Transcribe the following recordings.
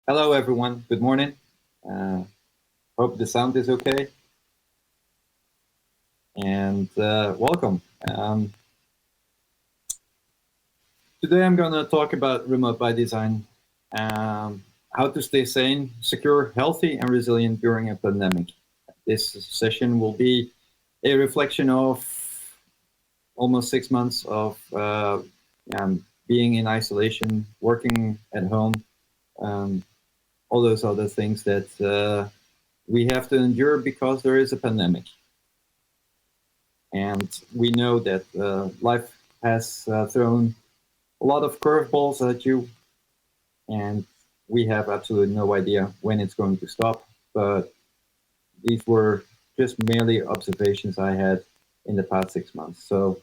Hello, everyone. Good morning. Uh, Hope the sound is okay, and welcome. Today, I'm going to talk about remote by design, how to stay sane, secure, healthy, and resilient during a pandemic. This session will be a reflection of almost 6 months of being in isolation, working at home, um, all those other things that we have to endure because there is a pandemic. And we know that life has thrown a lot of curveballs at you, and we have absolutely no idea when it's going to stop. But these were just merely observations I had in the past 6 months. So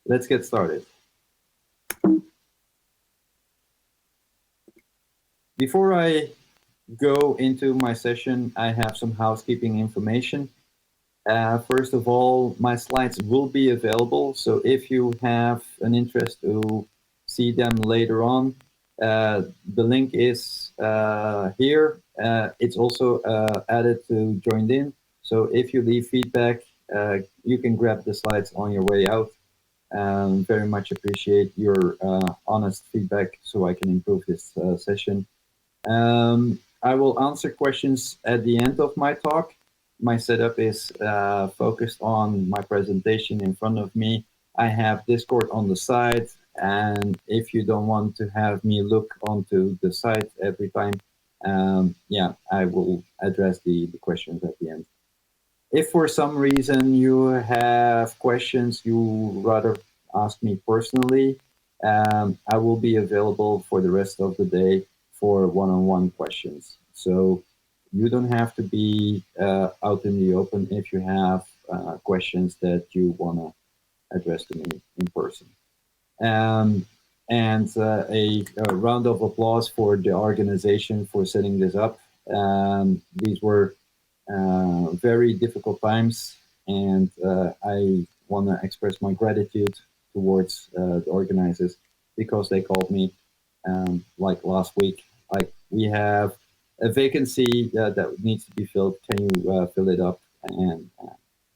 let's get started. Before I go into my session, I have some housekeeping information. First of all, my slides will be available. So if you have an interest to see them later on, the link is here. It's also added to joined in. So if you leave feedback, you can grab the slides on your way out. Very much appreciate your honest feedback so I can improve this session. I will answer questions at the end of my talk. My setup is focused on my presentation in front of me. I have Discord on the side, and if you don't want to have me look onto the site every time, I will address the questions at the end. If for some reason you have questions you rather ask me personally, I will be available for the rest of the day for one-on-one questions. So you don't have to be out in the open if you have questions that you want to address to me in person. Um, and a round of applause for the organization for setting this up. These were very difficult times, and I want to express my gratitude towards the organizers because they called me like last week. Like, we have a vacancy that needs to be filled. Can you fill it up? And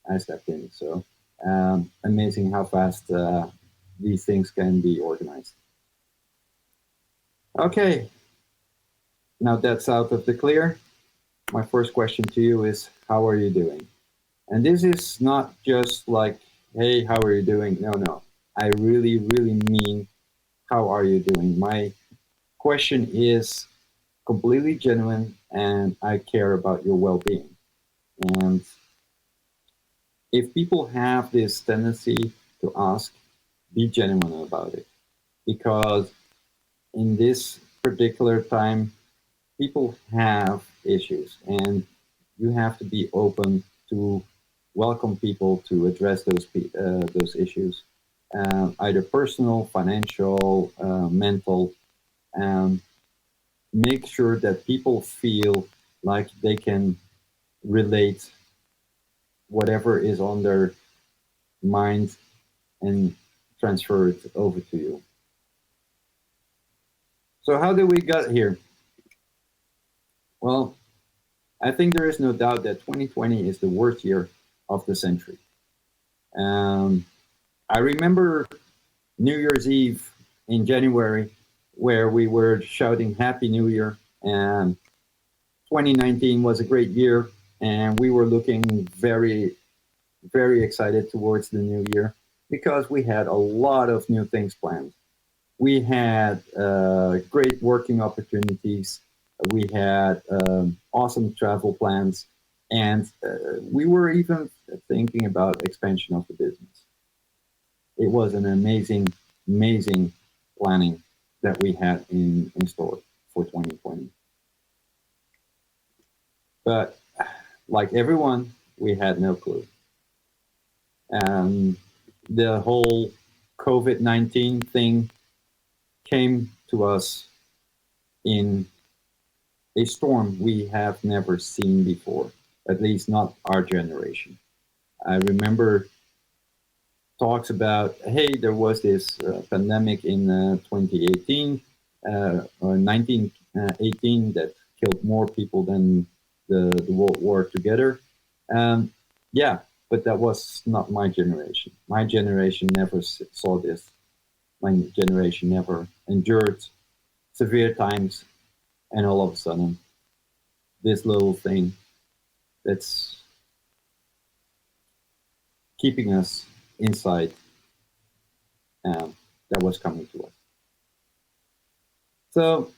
I stepped in. So amazing how fast these things can be organized. Okay, now that's out of the clear. My first question to you is, how are you doing? And this is not just like, hey, how are you doing? No, no. I really, really mean, how are you doing? My question is completely genuine, and I care about your well being. And if people have this tendency to ask, be genuine about it. Because in this particular time, people have issues, and you have to be open to welcome people to address those issues, either personal, financial, mental. Um, Make sure that people feel like they can relate whatever is on their mind and transfer it over to you. So how did we get here? Well, I think there is no doubt that 2020 is the worst year of the century. Um, I remember New Year's Eve in January, where we were shouting Happy New Year, and 2019 was a great year, and we were looking very, very excited towards the new year because we had a lot of new things planned. We had great working opportunities. We had awesome travel plans, and we were even thinking about expansion of the business. It was an amazing, amazing planning that we had in store for 2020. But like everyone, we had no clue. The whole COVID-19 thing came to us in a storm we have never seen before, at least not our generation. I remember talks about, hey, there was this pandemic in 2018 or 1918 that killed more people than the World War together. Um, yeah, but that was not my generation. My generation never saw this. My generation never endured severe times, and all of a sudden, this little thing that's keeping us inside, that was coming to us. So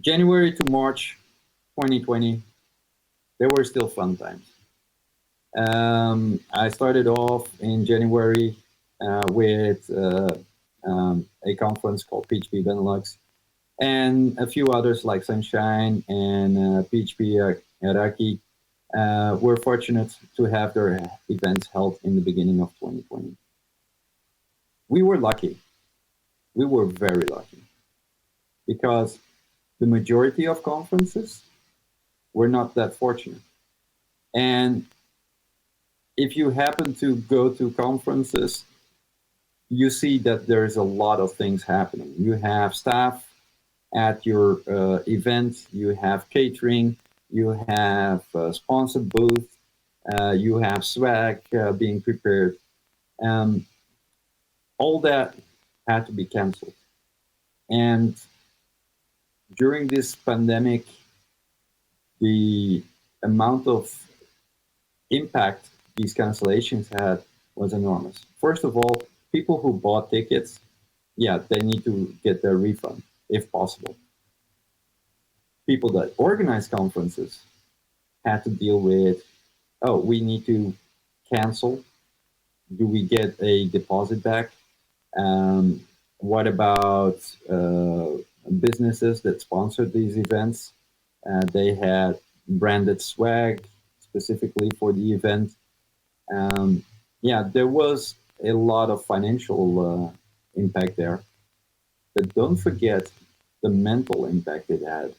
January to March 2020, there were still fun times. I started off in January with a conference called PHP Benelux and a few others like Sunshine and PHP Iraqi. Were fortunate to have their events held in the beginning of 2020. We were lucky. We were very lucky because the majority of conferences were not that fortunate. And if you happen to go to conferences, you see that there's a lot of things happening. You have staff at your event, you have catering, you have a sponsor booth, you have swag being prepared. Um, all that had to be canceled. And during this pandemic, the amount of impact these cancellations had was enormous. First of all, people who bought tickets, yeah, they need to get their refund if possible. People that organize conferences had to deal with, oh, we need to cancel. Do we get a deposit back? What about businesses that sponsored these events? They had branded swag specifically for the event. Yeah, there was a lot of financial impact there. But don't forget the mental impact it had,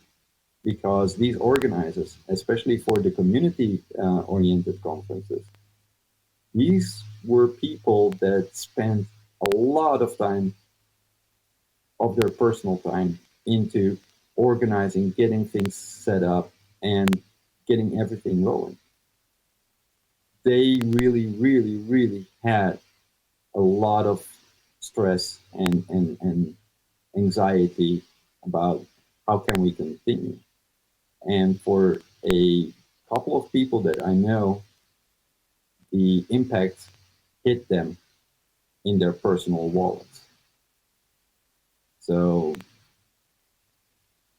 because these organizers, especially for the community oriented conferences, these were people that spent a lot of time of their personal time into organizing, getting things set up, and getting everything rolling. They really, really, really had a lot of stress and anxiety about how can we continue. And for a couple of people that I know, the impact hit them in their personal wallets. So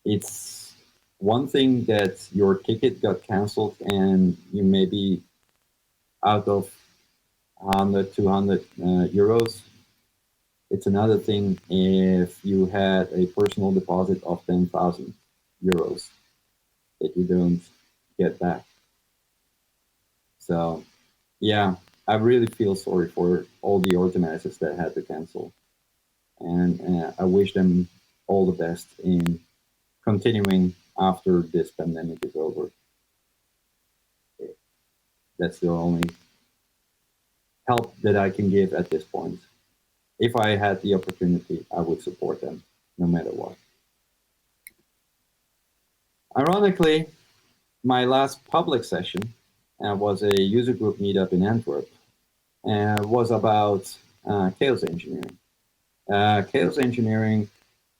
it's one thing that your ticket got canceled and you may be out of 100, 200 euros. It's another thing if you had a personal deposit of 10,000 euros that you don't get back. So, yeah, I really feel sorry for all the organizers that had to cancel. And I wish them all the best in continuing after this pandemic is over. That's the only help that I can give at this point. If I had the opportunity, I would support them no matter what. Ironically, my last public session was a user group meetup in Antwerp and was about chaos engineering. Chaos engineering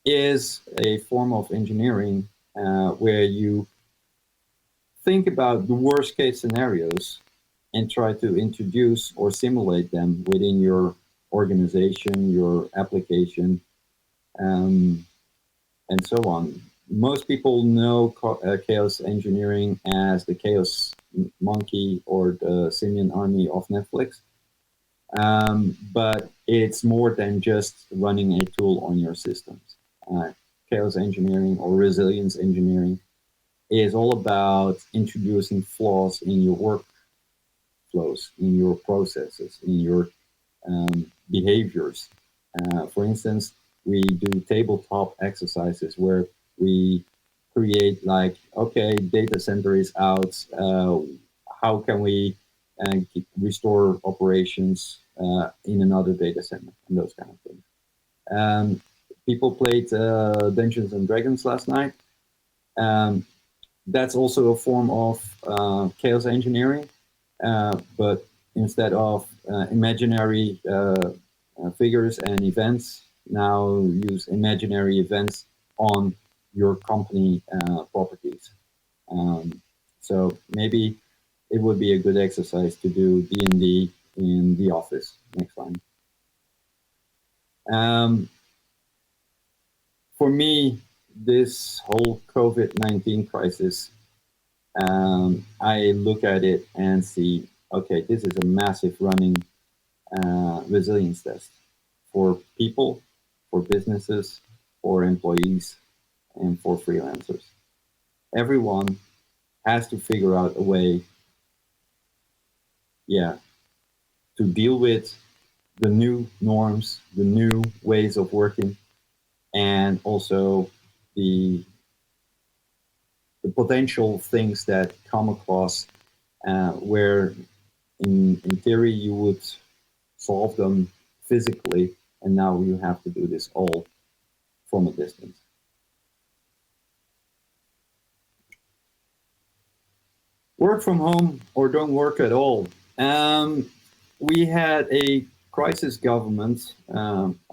is a form of engineering where you think about the worst case scenarios and try to introduce or simulate them within your organization, your application, and so on. Most people know chaos engineering as the chaos monkey or the simian army of Netflix. But it's more than just running a tool on your systems. Chaos engineering or resilience engineering is all about introducing flaws in your workflows, in your processes, in your behaviors. For instance, we do tabletop exercises where we create like, okay, data center is out. How can we restore operations in another data center and those kind of things. People played Dungeons and Dragons last night. Um, that's also a form of chaos engineering, but instead of imaginary figures and events, now use imaginary events on your company properties. Um, so maybe it would be a good exercise to do D&D in the office next time. For me, this whole COVID-19 crisis, I look at it and see, okay, this is a massive running resilience test for people, for businesses, for employees, and for freelancers. Everyone has to figure out a way, yeah, to deal with the new norms, the new ways of working, and also the the potential things that come across where in theory you would solve them physically, and now you have to do this all from a distance. Work from home or don't work at all. We had a crisis government.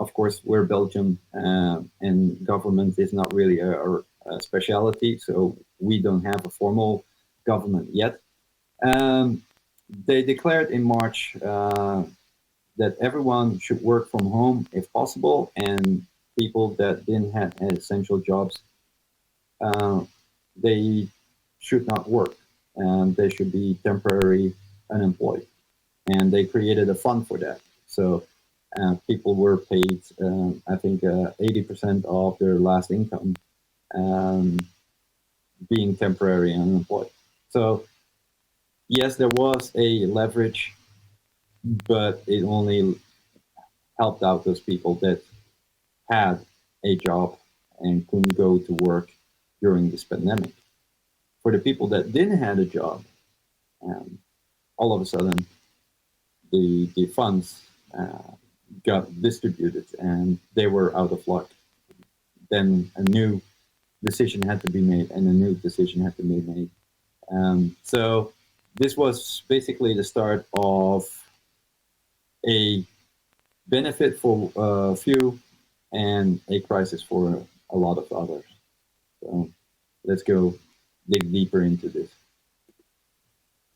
Of course, we're Belgium, and government is not really a specialty, so we don't have a formal government yet. Um, they declared in March that everyone should work from home if possible, and people that didn't have essential jobs, uh, they should not work, and they should be temporary unemployed. And they created a fund for that. So people were paid, I think, 80% of their last income, um, being temporary unemployed. So yes, there was a leverage, but it only helped out those people that had a job and couldn't go to work during this pandemic. For the people that didn't have a job, um, all of a sudden the funds got distributed and they were out of luck. Then a new decision had to be made, and a new decision had to be made. So this was basically the start of a benefit for a few and a crisis for a lot of others. So let's go dig deeper into this.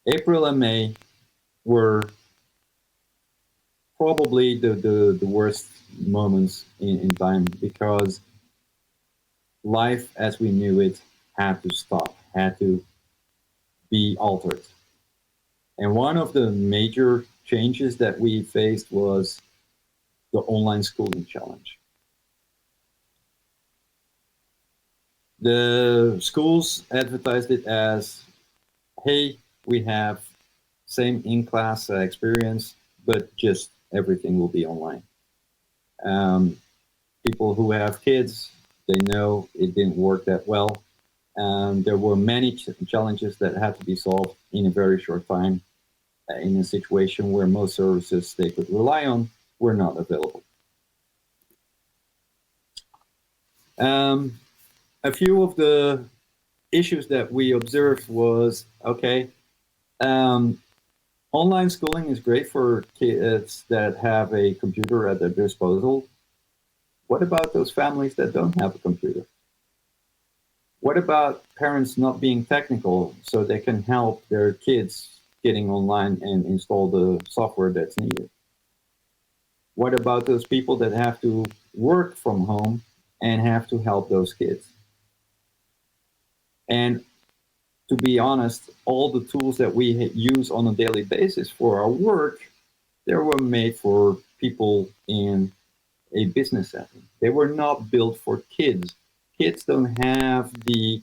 April and May were probably the worst moments in time because life as we knew it had to stop, had to be altered. And one of the major changes that we faced was the online schooling challenge. The schools advertised it as, hey, we have same in-class experience, but just everything will be online. Um, People who have kids, they know it didn't work that well. There were many challenges that had to be solved in a very short time in a situation where most services they could rely on were not available. Um, a few of the issues that we observed was, okay, um, online schooling is great for kids that have a computer at their disposal. What about those families that don't have a computer? What about parents not being technical so they can help their kids getting online and install the software that's needed? What about those people that have to work from home and have to help those kids? And to be honest, all the tools that we use on a daily basis for our work, they were made for people in a business setting. They were not built for kids. Kids don't have the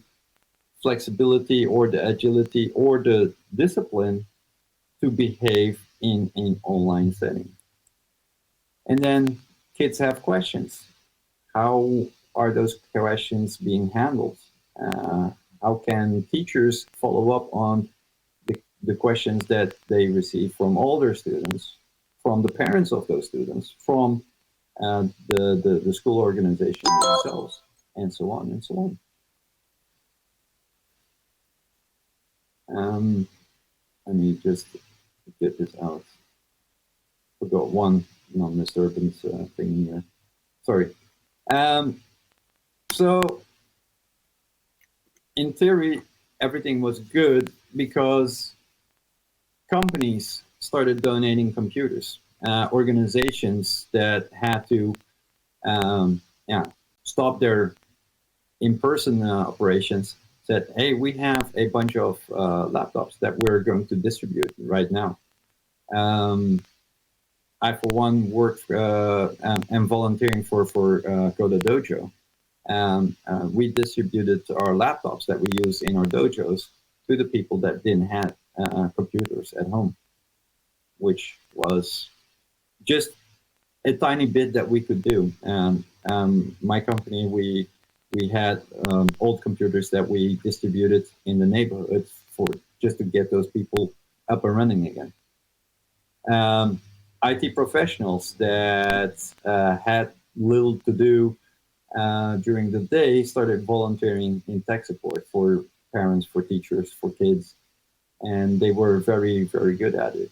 flexibility or the agility or the discipline to behave in an online setting. And then kids have questions. How are those questions being handled? Uh, how can teachers follow up on the questions that they receive from all their students, from the parents of those students, from the school organization themselves, and so on and so on. Um, Let me just get this out. Forgot one non-disturbance thing here. Sorry. Um, so in theory, everything was good because companies started donating computers. Organizations that had to yeah, stop their in-person operations said, "Hey, we have a bunch of laptops that we're going to distribute right now." Um, I, for one, work am volunteering for Coda Dojo. We distributed our laptops that we use in our dojos to the people that didn't have computers at home, which was just a tiny bit that we could do. My company, we had old computers that we distributed in the neighborhood for just to get those people up and running again. Um, IT professionals that had little to do during the day started volunteering in tech support for parents, for teachers, for kids, and they were very, very good at it.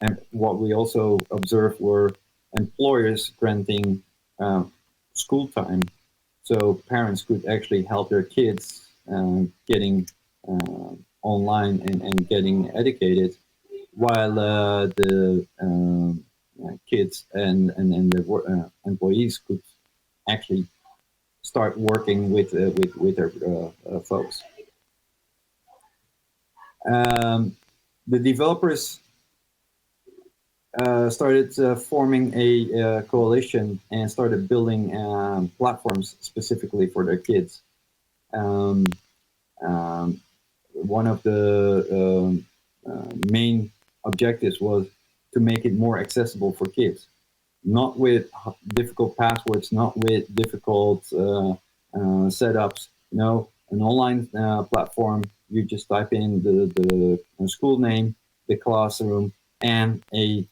And what we also observed were employers granting uh, school time so parents could actually help their kids getting online and getting educated while the kids and the employees could actually start working with their folks. The developers started forming a coalition and started building platforms specifically for their kids. Um, um, One of the main objectives was to make it more accessible for kids, not with difficult passwords, not with difficult setups. No, an online platform. You just type in the school name, the classroom, and a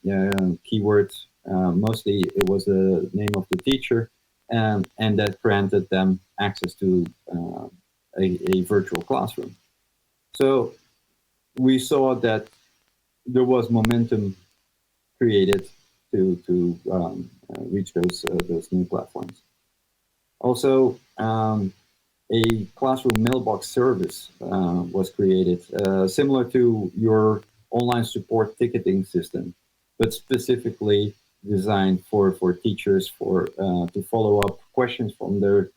keyword. Mostly, it was the name of the teacher, and that granted them access to a virtual classroom. So we saw that there was momentum created to reach those new platforms. Also, a classroom mailbox service was created, similar to your online support ticketing system, but specifically designed for teachers for to follow up questions from their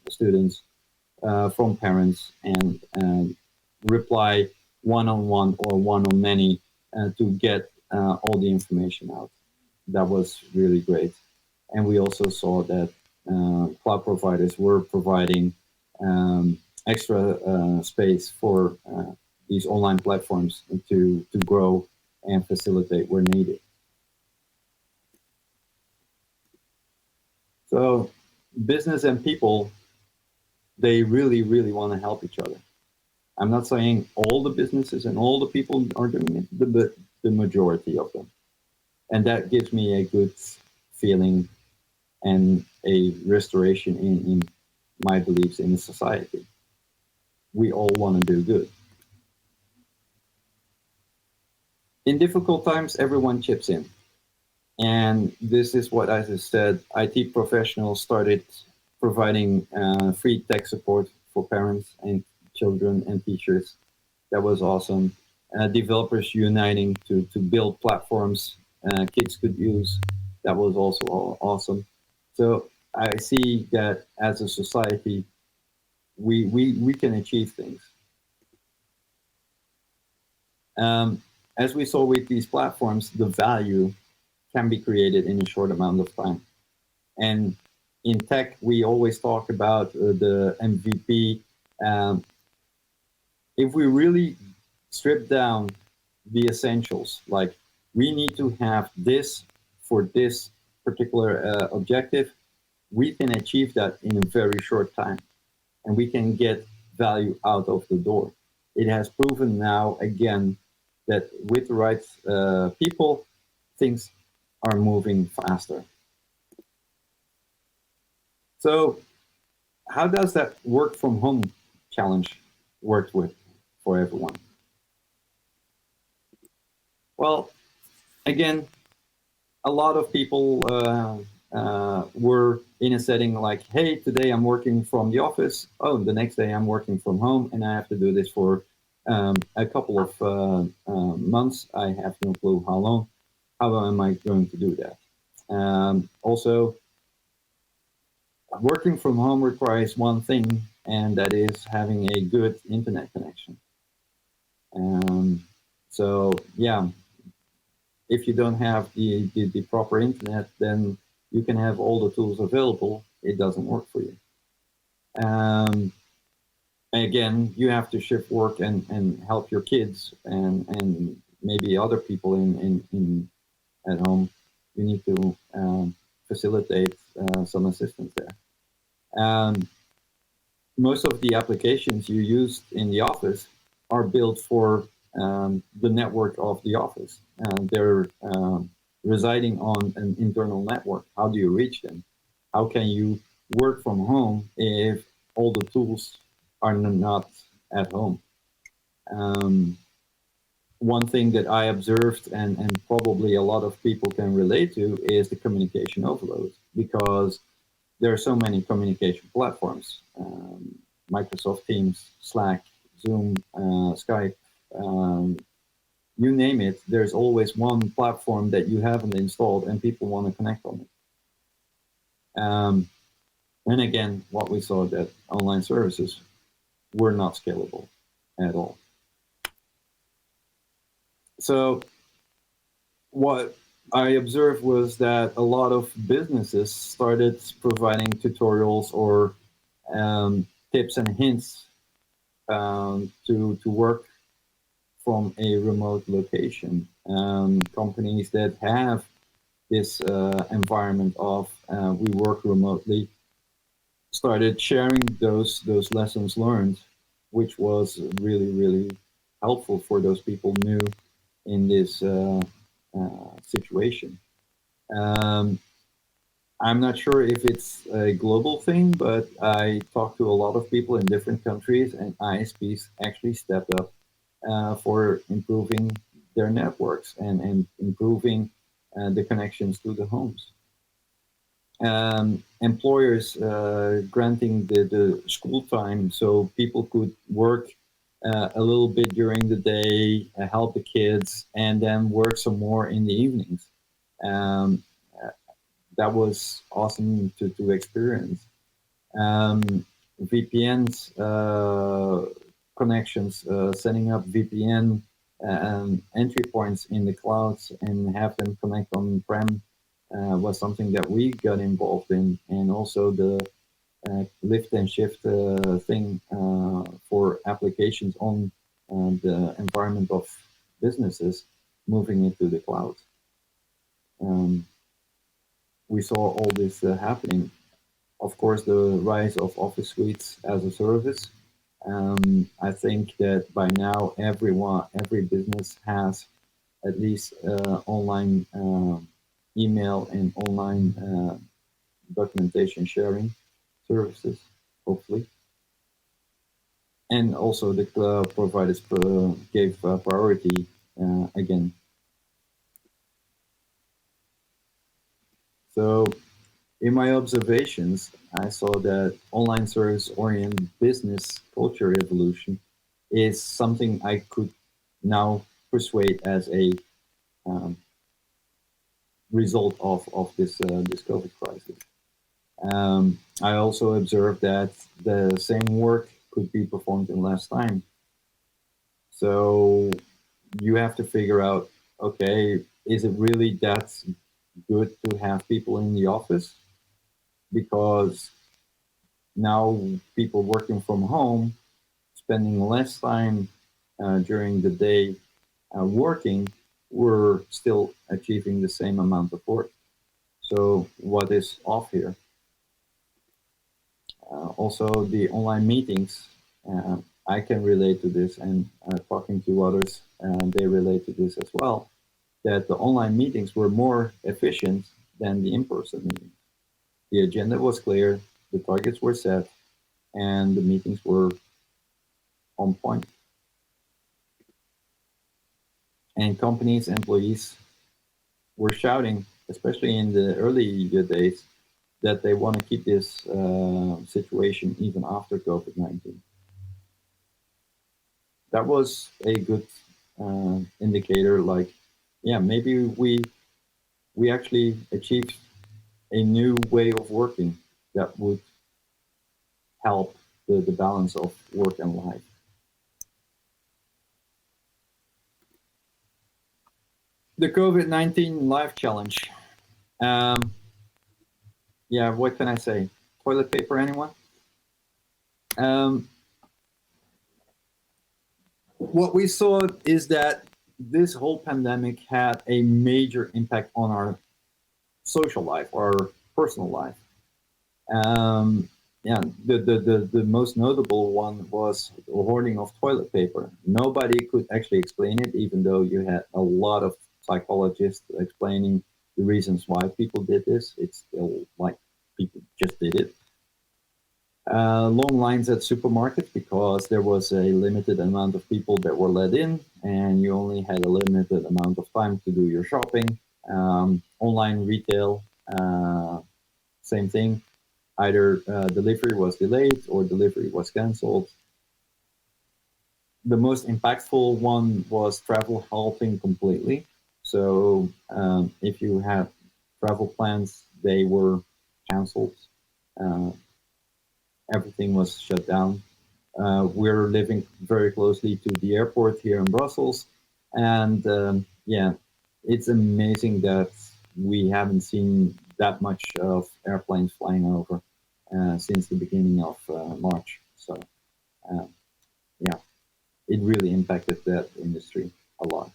students, from parents, and reply one on one or one on many to get all the information out. That was really great. And we also saw that cloud providers were providing extra space for these online platforms to grow and facilitate where needed. So business and people, they really, really want to help each other. I'm not saying all the businesses and all the people are doing it, but the majority of them. And that gives me a good feeling and a restoration in my beliefs in society. We all want to do good. In difficult times, everyone chips in. And this is what I just said. IT professionals started providing free tech support for parents and children and teachers. That was awesome. Developers uniting to build platforms kids could use. That was also awesome. So I see that as a society, we can achieve things. As we saw with these platforms, the value can be created in a short amount of time. And in tech, we always talk about the MVP. Um, if we really strip down the essentials, like we need to have this for this particular objective, we can achieve that in a very short time and we can get value out of the door. It has proven now again that with the right people, things are moving faster. So, how does that work from home challenge work with for everyone. Well, again, a lot of people were in a setting like, hey, today I'm working from the office. Oh, the next day I'm working from home, and I have to do this for a couple of months. I have no clue how long. How am I going to do that? Also, working from home requires one thing, and that is having a good internet connection. Um, so, yeah, if you don't have the proper internet, then you can have all the tools available. It doesn't work for you. Um, Again, you have to shift work and help your kids and maybe other people in at home. You need to facilitate some assistance there. Um, Most of the applications you use in the office are built for the network of the office. They're residing on an internal network. How do you reach them? How can you work from home if all the tools are not at home? Um, One thing that I observed, and probably a lot of people can relate to, is the communication overload, because there are so many communication platforms. Microsoft Teams, Slack, Zoom, Skype, um, you name it, there's always one platform that you haven't installed and people want to connect on it. And again, what we saw that online services were not scalable at all. So what I observed was that a lot of businesses started providing tutorials or tips and hints to work from a remote location. Companies that have this environment of we work remotely started sharing those lessons learned, which was really helpful for those people new in this situation. Um, I'm not sure if it's a global thing, but I talked to a lot of people in different countries, and ISPs actually stepped up for improving their networks and improving the connections to the homes. Employers granting the school time so people could work a little bit during the day, help the kids, and then work some more in the evenings. Um, uh, that was awesome to experience. VPNs connections, setting up VPN entry points in the clouds and have them connect on-prem was something that we got involved in, and also the lift and shift thing for applications on the environment of businesses, moving it to the cloud. Um, we saw all this happening. Of course, the rise of office suites as a service. I think that by now every business has at least online email and online documentation sharing services, hopefully. And also the cloud providers gave priority again. So in my observations, I saw that online service-oriented business culture evolution is something I could now persuade as a um, result of this COVID crisis. I also observed that the same work could be performed in less time. So you have to figure out, okay, is it really that good to have people in the office? Because now people working from home, spending less time during the day working, we're still achieving the same amount of work. So what is off here? Also, the online meetings, I can relate to this, and talking to others, they relate to this as well, that the online meetings were more efficient than the in-person meetings. The agenda was clear, the targets were set, and the meetings were on point. and companies, employees were shouting, especially in the early days, that they want to keep this situation even after COVID-19. That was a good indicator. Like, yeah, maybe we actually achieved a new way of working that would help the balance of work and life. The COVID-19 life challenge. Um, yeah, what can I say? Toilet paper, anyone? Um, what we saw is that this whole pandemic had a major impact on our social life, our personal life. Um, yeah, the most notable one was hoarding of toilet paper. Nobody could actually explain it, even though you had a lot of psychologists explaining the reasons why people did this. It's still like people just did it. Long lines at supermarkets because there was a limited amount of people that were let in, and you only had a limited amount of time to do your shopping. Online retail, same thing. Either delivery was delayed or delivery was cancelled. The most impactful one was travel halting completely. So if you had travel plans, they were cancelled. Uh, Everything was shut down. We're living very closely to the airport here in Brussels, and yeah, it's amazing that we haven't seen that much of airplanes flying over since the beginning of March. So uh, yeah, it really impacted that industry a lot.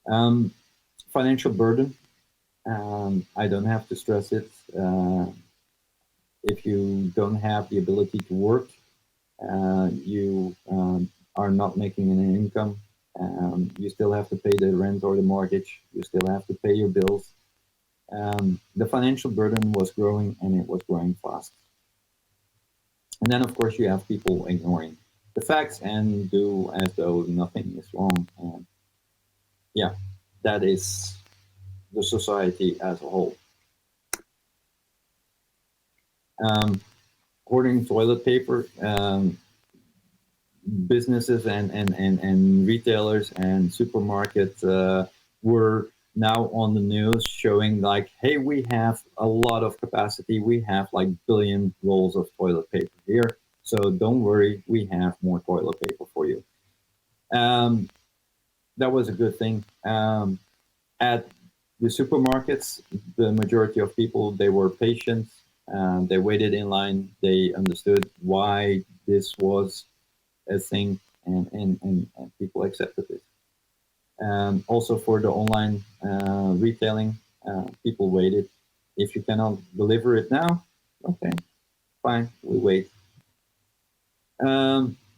Um, Financial burden. I don't have to stress it. If you don't have the ability to work, you are not making an income, you still have to pay the rent or the mortgage, you still have to pay your bills. The financial burden was growing and it was growing fast. And then, of course, you have people ignoring the facts and do as though nothing is wrong. And yeah, that is the society as a whole. Um, Hoarding toilet paper, businesses and retailers and supermarkets were now on the news showing like, hey, we have a lot of capacity. We have like billion rolls of toilet paper here. So don't worry, we have more toilet paper for you. Um, that was a good thing. At the supermarkets, the majority of people, they were patient. They waited in line. They understood why this was a thing, and people accepted it. Also for the online retailing, people waited. If you cannot deliver it now, okay, fine, we wait.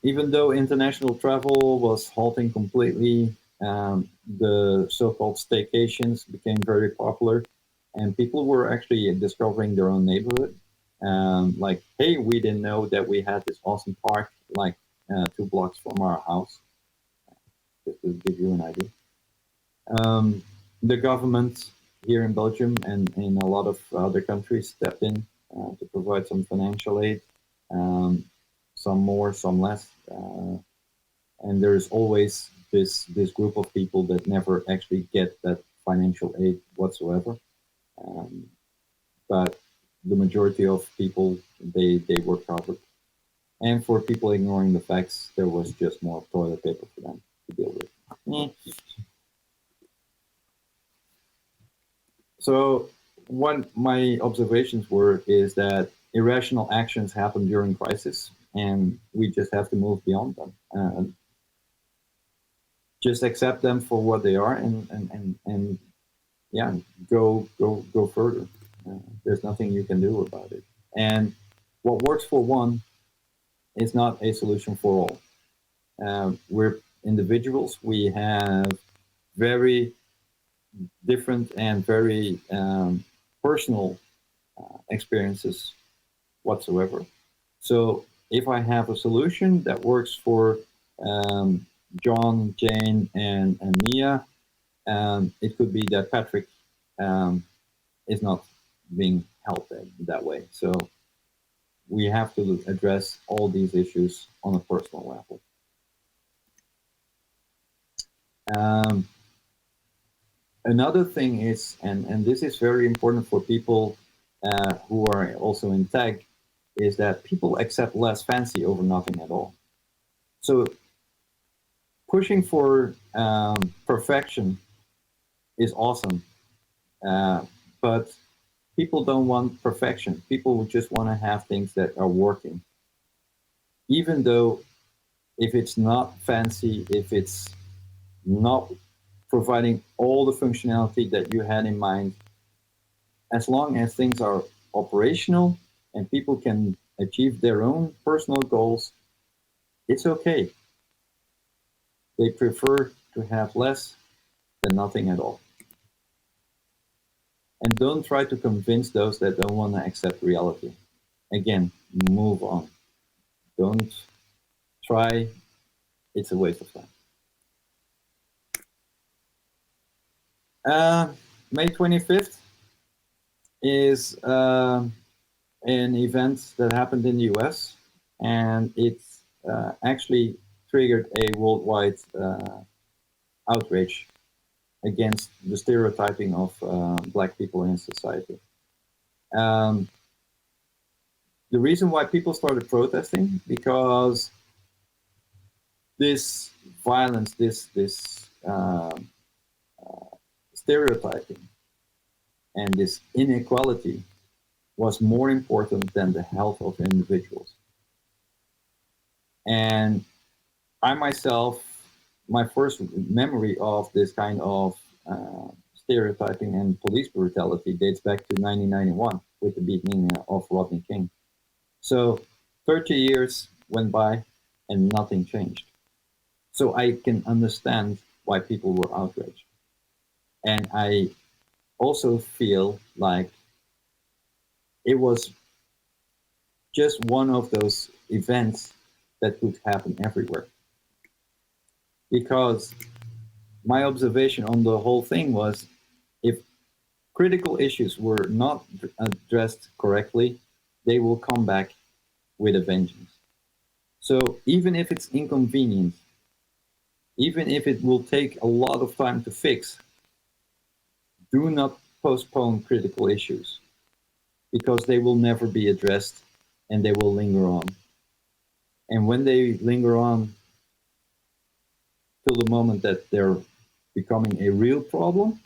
Even though international travel was halting completely, the so-called staycations became very popular, and people were actually discovering their own neighborhood. Like, hey, we didn't know that we had this awesome park like 2 blocks from our house. Just to give you an idea. Um, the government here in Belgium and in a lot of other countries stepped in to provide some financial aid, um, some more, some less. And there's always this group of people that never actually get that financial aid whatsoever. Um, but the majority of people, they were covered. And for people ignoring the facts, there was just more toilet paper for them to deal with. So what my observations were is that irrational actions happen during crisis, and we just have to move beyond them. Just accept them for what they are, and yeah, go further. There's nothing you can do about it. And what works for one is not a solution for all. We're individuals. We have very different and very personal experiences whatsoever. So if I have a solution that works for um, John, Jane, and Mia. It could be that Patrick is not being helped that way. So we have to address all these issues on a personal level. Another thing is, and this is very important for people who are also in tech, is that people accept less fancy over nothing at all. So pushing for perfection is awesome, but people don't want perfection. People just want to have things that are working. Even though if it's not fancy, if it's not providing all the functionality that you had in mind, as long as things are operational and people can achieve their own personal goals, it's okay. They prefer to have less than nothing at all. And don't try to convince those that don't want to accept reality. Again, move on. Don't try. It's a waste of time. May 25th is an event that happened in the US, and it actually triggered a worldwide outrage against the stereotyping of Black people in society. The reason why people started protesting, because this violence, this stereotyping and this inequality was more important than the health of individuals. And I myself, my first memory of this kind of stereotyping and police brutality dates back to 1991 with the beating of Rodney King. So 30 years went by and nothing changed. So I can understand why people were outraged. And I also feel like it was just one of those events that could happen everywhere. Because my observation on the whole thing was, if critical issues were not addressed correctly, they will come back with a vengeance. So even if it's inconvenient, even if it will take a lot of time to fix, do not postpone critical issues, because they will never be addressed and they will linger on. And when they linger on till the moment that they're becoming a real problem,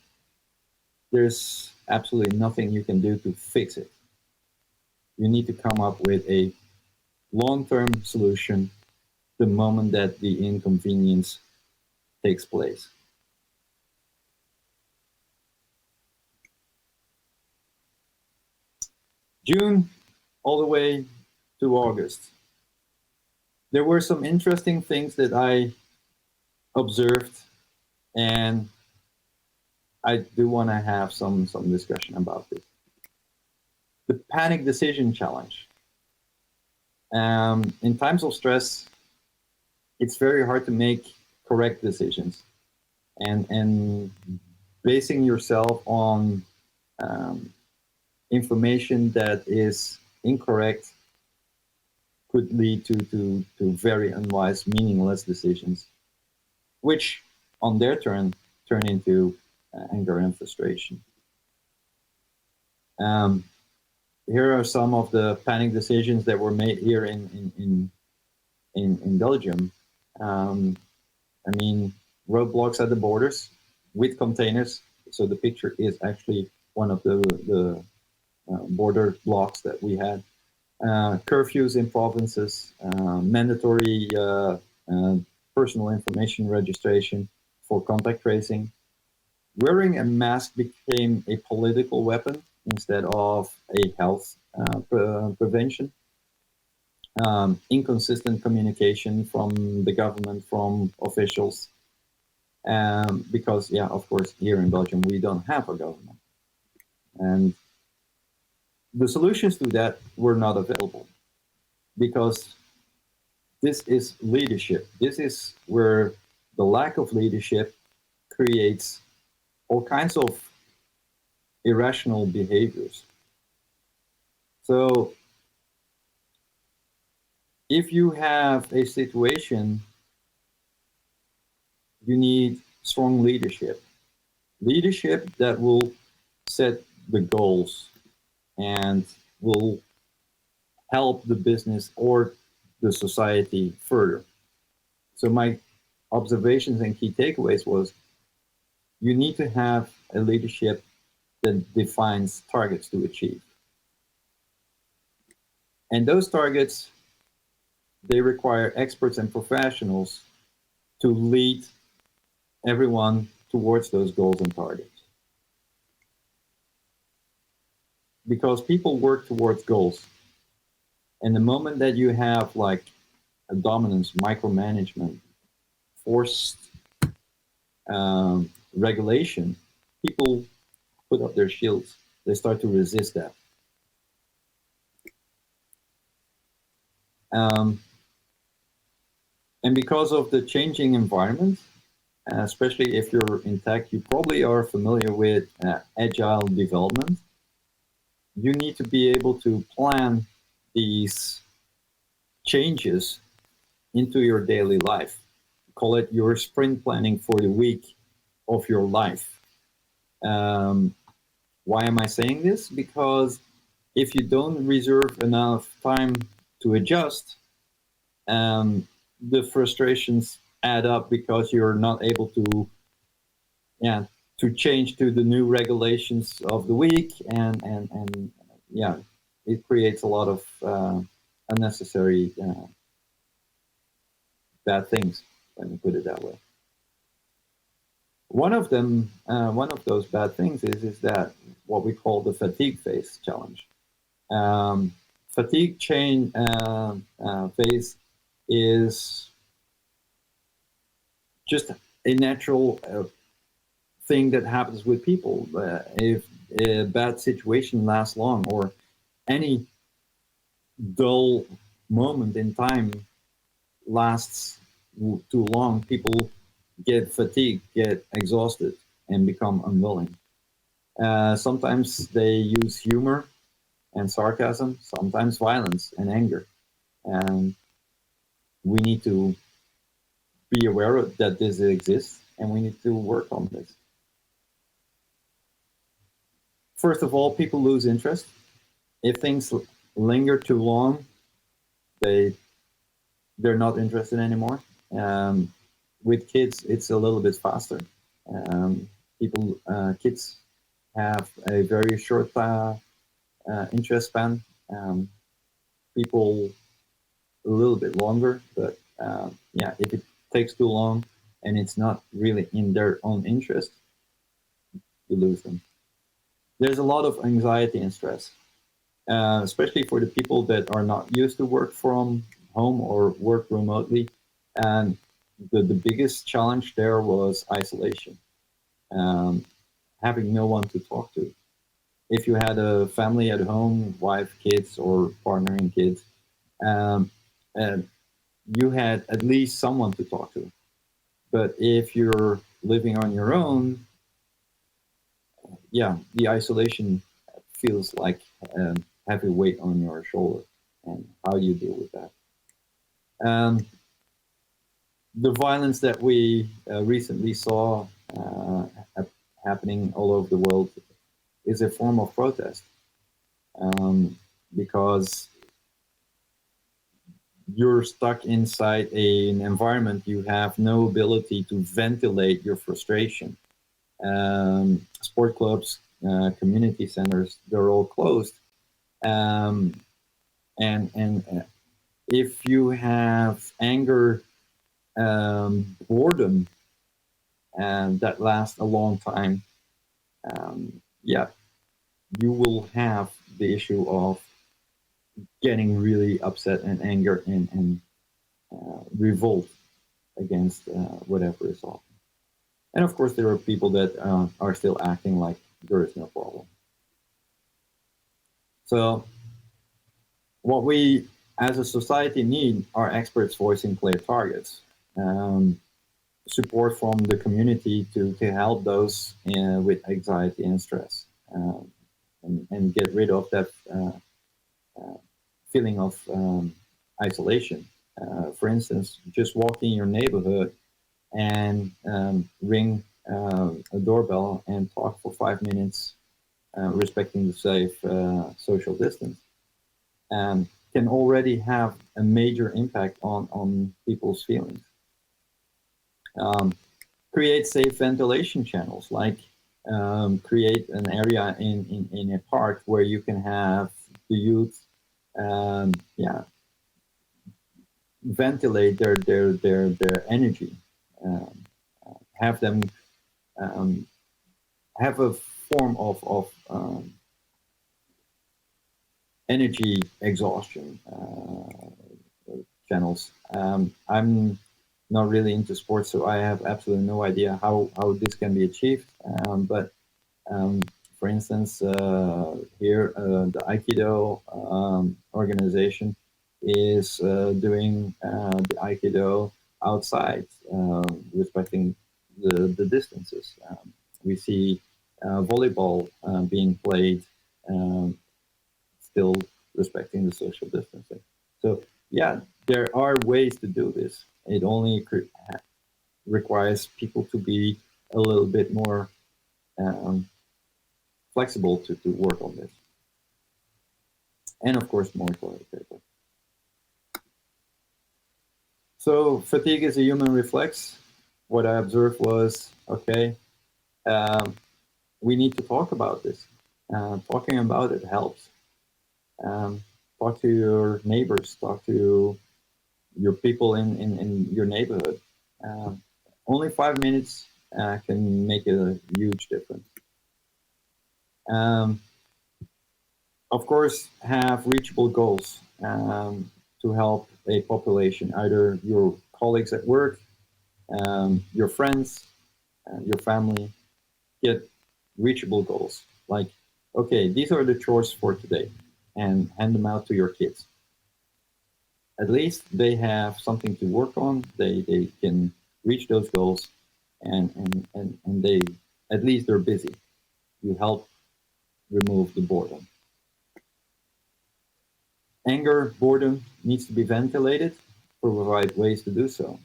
there's absolutely nothing you can do to fix it. You need to come up with a long-term solution the moment that the inconvenience takes place. June all the way to August. There were some interesting things that I observed, and I do want to have some discussion about this. The panic decision challenge. In times of stress, it's very hard to make correct decisions, and basing yourself on information that is incorrect could lead to very unwise, meaningless decisions, which on their turn into anger and frustration. Here are some of the panic decisions that were made here in Belgium. I mean, roadblocks at the borders with containers. So the picture is actually one of the border blocks that we had. Curfews in provinces, mandatory personal information registration for contact tracing. Wearing a mask became a political weapon instead of a health prevention. Inconsistent communication from the government, from officials, because, yeah, of course, here in Belgium, we don't have a government. And the solutions to that were not available, because this is leadership. This is where the lack of leadership creates all kinds of irrational behaviors. So if you have a situation, you need strong leadership. Leadership that will set the goals and will help the business or the society further. So my observations and key takeaways was you need to have a leadership that defines targets to achieve. And those targets, they require experts and professionals to lead everyone towards those goals and targets. Because people work towards goals. And the moment that you have like a dominance, micromanagement, forced regulation, people put up their shields. They start to resist that. And because of the changing environment, especially if you're in tech, you probably are familiar with agile development. You need to be able to plan these changes into your daily life. Call it your sprint planning for the week of your life. Why am I saying this? Because if you don't reserve enough time to adjust, the frustrations add up because you're not able to, yeah, to change to the new regulations of the week, and yeah, it creates a lot of unnecessary bad things. Let me put it that way. One of them, one of those bad things is that what we call the fatigue phase challenge. Fatigue chain phase is just a natural thing that happens with people. If a bad situation lasts long, or any dull moment in time lasts too long, people get fatigued, get exhausted, and become unwilling. Sometimes they use humor and sarcasm, sometimes violence and anger. And we need to be aware of that this exists, and we need to work on this. First of all, people lose interest. If things linger too long, they're not interested anymore. With kids, it's a little bit faster. Kids have a very short interest span. People a little bit longer, but yeah, if it takes too long and it's not really in their own interest, you lose them. There's a lot of anxiety and stress, especially for the people that are not used to work from home or work remotely. And the biggest challenge there was isolation, having no one to talk to. If you had a family at home, wife, kids, or partner and kids, and you had at least someone to talk to. But if you're living on your own, yeah, the isolation feels like heavy weight on your shoulder. And how do you deal with that? The violence that we recently saw happening all over the world is a form of protest, because you're stuck inside an environment. You have no ability to ventilate your frustration. Sport clubs, community centers, they're all closed. And if you have anger, boredom, and that lasts a long time, yeah, you will have the issue of getting really upset and anger and revolt against whatever is off. And of course, there are people that are still acting like there is no problem. So what we as a society need are experts voicing clear targets. support from the community to help those with anxiety and stress, and get rid of that feeling of isolation. For instance, just walk in your neighborhood and ring a doorbell and talk for 5 minutes, respecting the safe social distance, can already have a major impact on people's feelings. Um, Create safe ventilation channels, like create an area in a park where you can have the youth, yeah, ventilate their energy, um, have them um, have a form of energy exhaustion channels. I'm not really into sports, so I have absolutely no idea how this can be achieved. But for instance, here the Aikido organization is doing the Aikido outside, respecting the distances. We see volleyball being played, um, still respecting the social distancing. So yeah, there are ways to do this. It only requires people to be a little bit more um, flexible to work on this. And of course, more toilet paper. So fatigue is a human reflex. What I observed was, okay, um, we need to talk about this. Talking about it helps. Um, Talk to your neighbors, talk to your people in your neighborhood. Um, Only 5 minutes can make a huge difference. Um, of course, have reachable goals to help a population, either your colleagues at work, your friends, your family. Get reachable goals. Like, okay, these are the chores for today, and hand them out to your kids. At least they have something to work on. They can reach those goals, and they, at least they're busy. You help remove the boredom. Anger, boredom needs to be ventilated. Provide ways to do so.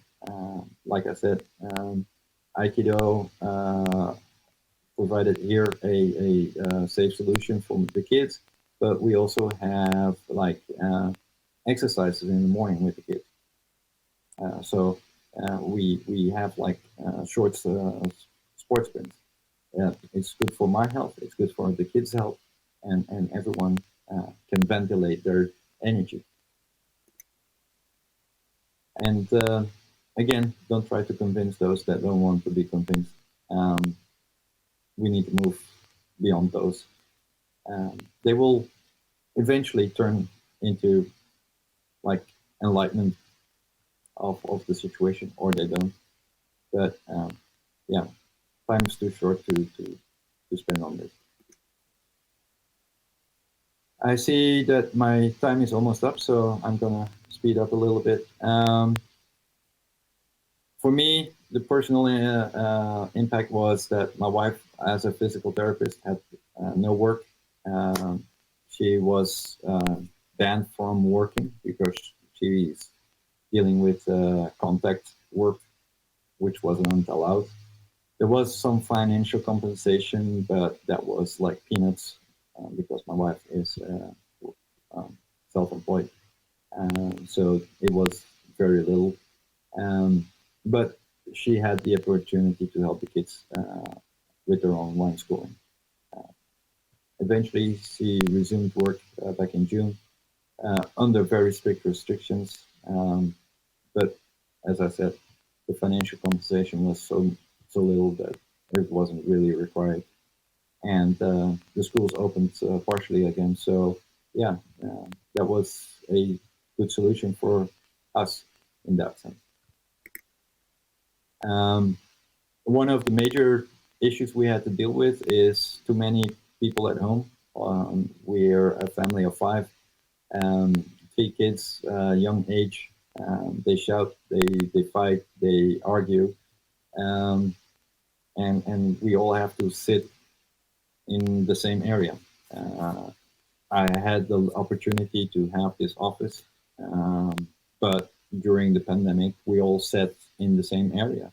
Like I said, Aikido provided here a safe solution for the kids, but we also have like exercises in the morning with the kids. So we have like short sports sprints. It's good for my health. It's good for the kids' health, and everyone can ventilate their energy. And again, don't try to convince those that don't want to be convinced. Um, we need to move beyond those. They will eventually turn into like enlightenment of the situation, or they don't. But yeah, time is too short to spend on this. I see that my time is almost up, so I'm gonna speed up a little bit. For me, the personal impact was that my wife, as a physical therapist, had no work. Um, she was banned from working because she's dealing with contact work, which wasn't allowed. There was some financial compensation, but that was like peanuts because my wife is self-employed. So it was very little. Um, but she had the opportunity to help the kids with their online schooling. Uh, Eventually, she resumed work back in June under very strict restrictions. But as I said, the financial compensation was so little that it wasn't really required, and the schools opened partially again. So yeah, that was a good solution for us in that sense. Um, One of the major issues we had to deal with is too many people at home. We're a family of five, um, three kids, young age. They shout, they fight, they argue. um, and we all have to sit in the same area. Uh, I had the opportunity to have this office, but during the pandemic, we all sat in the same area,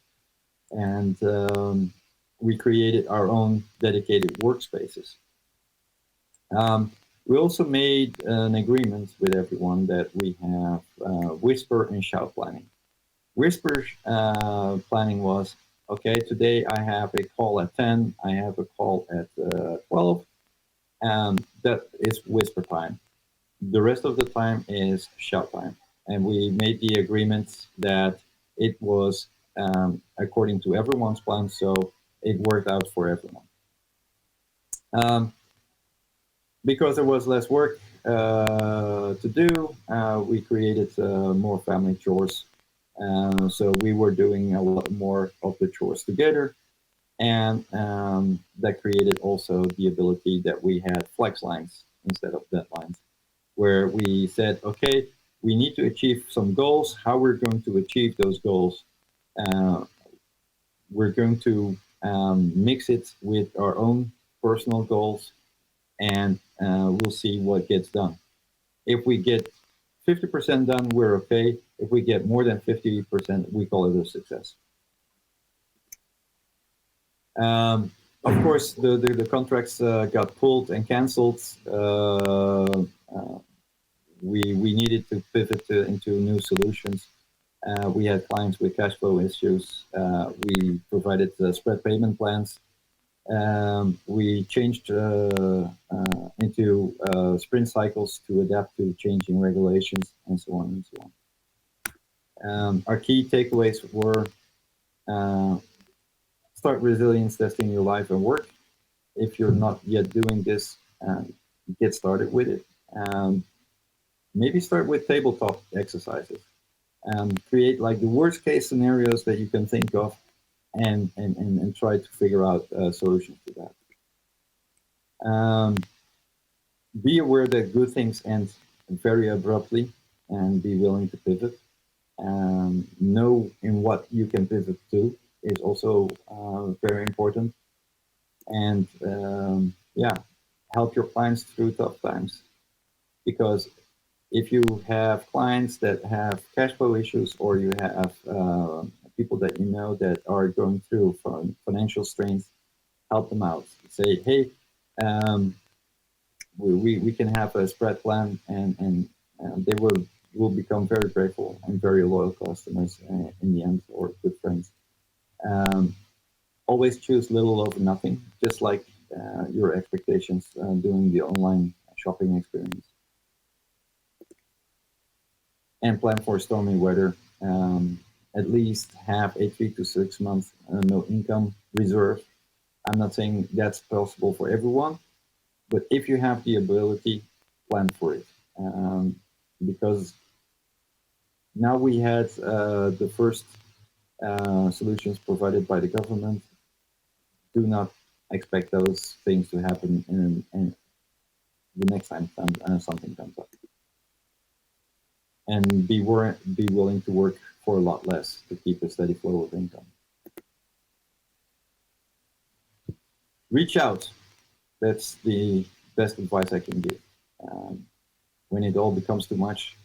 and we created our own dedicated workspaces. Um, we also made an agreement with everyone that we have whisper and shout planning. Whisper planning was, okay, today I have a call at 10, I have a call at 12, that is whisper time. The rest of the time is shout time. And we made the agreement that it was according to everyone's plan, so it worked out for everyone. Um, because there was less work to do, we created more family chores. So we were doing a lot more of the chores together, and that created also the ability that we had flex lines instead of deadlines, where we said, okay, we need to achieve some goals. How we're going to achieve those goals? Uh, we're going to mix it with our own personal goals, and we'll see what gets done. If we get 50% done, we're okay. If we get more than 50%, we call it a success. Of course, the contracts got pulled and canceled. We needed to pivot into new solutions. We had clients with cash flow issues. We provided spread payment plans. We changed into sprint cycles to adapt to changing regulations, and so on and so on. Our key takeaways were uh, start resilience testing your life and work. If you're not yet doing this, get started with it. Maybe start with tabletop exercises. Create like the worst case scenarios that you can think of, and try to figure out solutions to that. Be aware that good things end very abruptly, and be willing to pivot. Know in what you can pivot to is also very important. And yeah, help your clients through tough times. Because if you have clients that have cash flow issues, or you have people that you know that are going through financial strains, help them out. Say, hey, we can have a spread plan, and they will become very grateful and very loyal customers in the end, or good friends. Um, Always choose little over nothing, just like your expectations doing the online shopping experience. And plan for stormy weather. At least have a 3 to 6 month no income reserve. I'm not saying that's possible for everyone, but if you have the ability, plan for it. Because now we had the first solutions provided by the government. Do not expect those things to happen in the next time something comes up. And be willing to work for a lot less to keep a steady flow of income. Reach out. That's the best advice I can give. When it all becomes too much,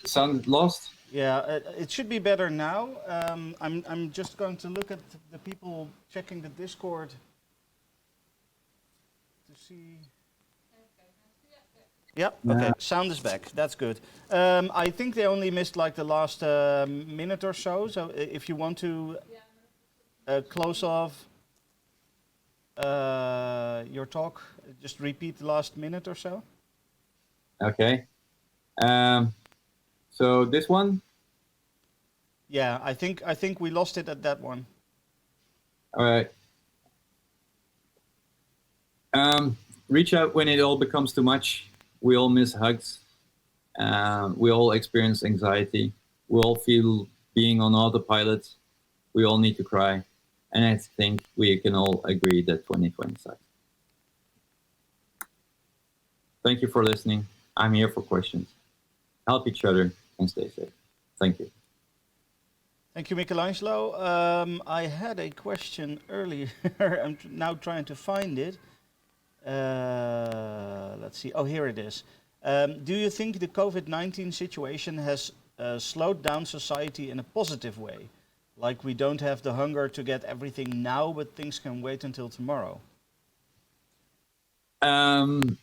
sound lost? Yeah, it should be better now. I'm just going to look at the people checking the Discord to see. Yeah, Uh, okay. Sound is back. That's good. I think they only missed like the last minute or so. So if you want to close off your talk, just repeat the last minute or so. okay. Um, so this one, Yeah, I think we lost it at that one. all right. Reach out when it all becomes too much. We all miss hugs. We all experience anxiety. We all feel being on autopilot. We all need to cry. And I think we can all agree that 2020 sucks. Thank you for listening. I'm here for questions. Help each other and stay safe. Thank you. Thank you, Michelangelo. I had a question earlier. I'm now trying to find it. Let's see. Oh, here it is. Do you think the COVID-19 situation has slowed down society in a positive way? Like we don't have the hunger to get everything now, but things can wait until tomorrow. Um,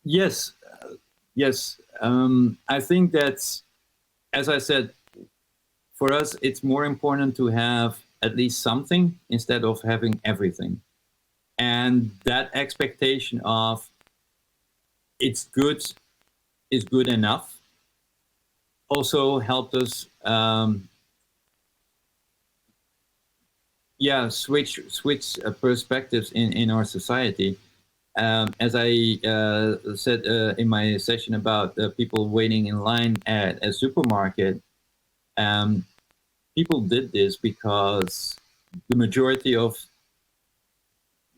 yes, yes. I think that, as I said, for us, it's more important to have at least something instead of having everything. And that expectation of it's good is good enough also helped us, switch perspectives in our society. As I said in my session about people waiting in line at a supermarket, um, people did this because the majority of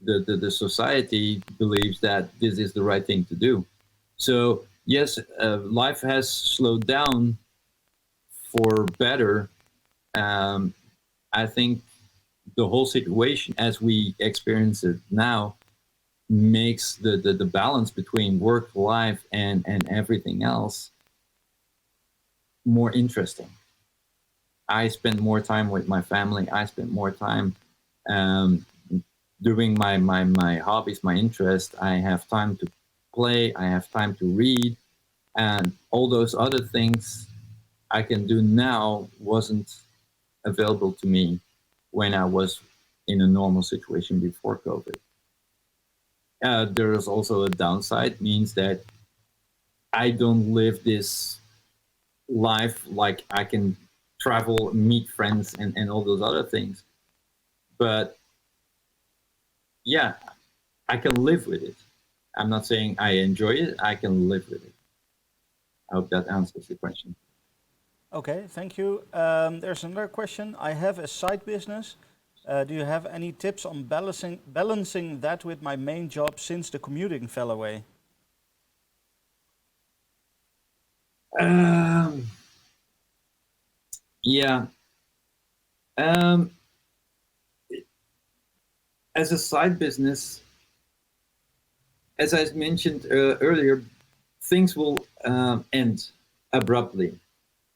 the society believes that this is the right thing to do. So yes, life has slowed down for better. Um, I think the whole situation as we experience it now makes the balance between work, life, and everything else more interesting. I spend more time with my family. I spend more time um, doing my hobbies, my interest. I have time to play. I have time to read, and all those other things I can do now wasn't available to me when I was in a normal situation before COVID. There is also a downside, means that I don't live this life like I can travel, meet friends, and all those other things. But yeah, I can live with it. I'm not saying I enjoy it. I can live with it. I hope that answers the question. Okay, thank you. There's another question. I have a side business. Do you have any tips on balancing that with my main job since the commuting fell away? Um, yeah. Um, as a side business, as I mentioned earlier, things will end abruptly,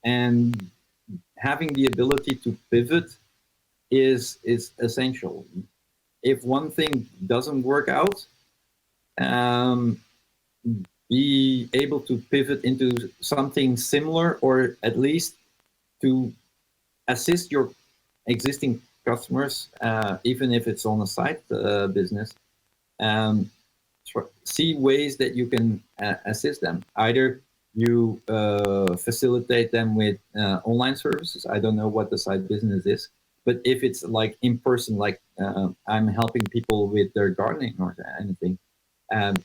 and having the ability to pivot is essential. If one thing doesn't work out, um, be able to pivot into something similar, or at least to assist your existing customers, even if it's on a side business. Um, See ways that you can assist them. Either you facilitate them with online services. I don't know what the side business is, but if it's like in person, like I'm helping people with their gardening or anything, um,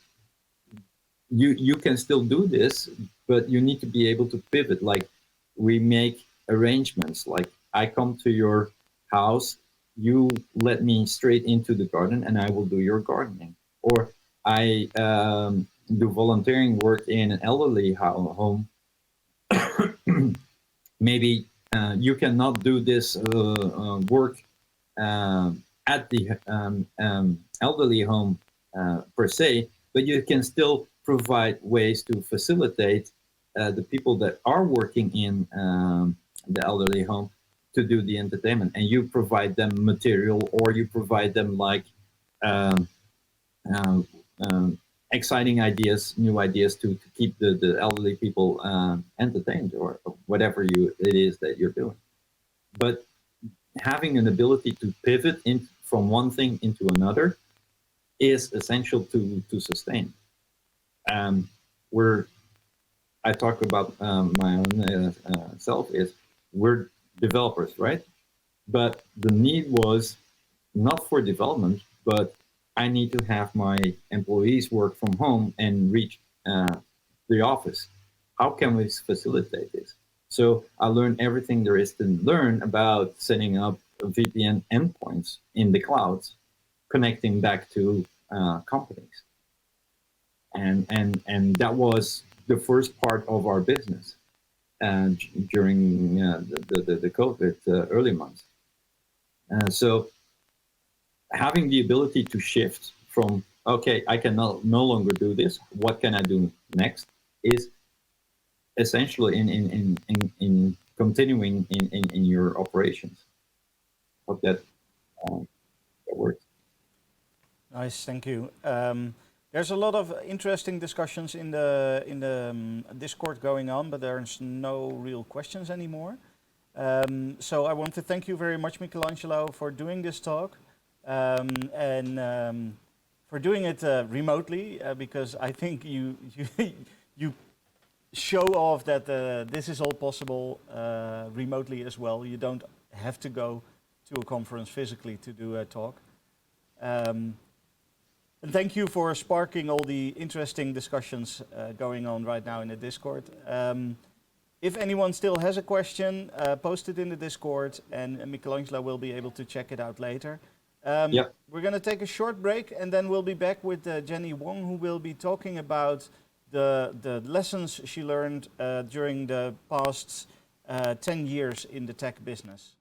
you can still do this, but you need to be able to pivot. Like we make arrangements. Like I come to your house, you let me straight into the garden, and I will do your gardening. Or I do volunteering work in an elderly home. Maybe you cannot do this work at the elderly home per se, but you can still provide ways to facilitate the people that are working in the elderly home to do the entertainment, and you provide them material, or you provide them like um, um, um, exciting ideas, new ideas to keep the elderly people entertained, or whatever it is that you're doing. But having an ability to pivot from one thing into another is essential to sustain. Um, where I talk about my own self is we're developers, right? But the need was not for development, but I need to have my employees work from home and reach the office. How can we facilitate this? So I learned everything there is to learn about setting up VPN endpoints in the clouds, connecting back to companies, and that was the first part of our business during the COVID early months. So having the ability to shift from okay, I can no longer do this. What can I do next? Is essentially in continuing in your operations. Hope that works. Nice, thank you. There's a lot of interesting discussions in the Discord going on, but there's no real questions anymore. So I want to thank you very much, Michelangelo, for doing this talk, and for doing it remotely, because I think you show off that this is all possible remotely as well. You don't have to go to a conference physically to do a talk. And thank you for sparking all the interesting discussions going on right now in the Discord. If anyone still has a question, post it in the Discord, and Michelangelo will be able to check it out later. Yep. We're going to take a short break, and then we'll be back with Jenny Wong, who will be talking about the lessons she learned during the past 10 years in the tech business.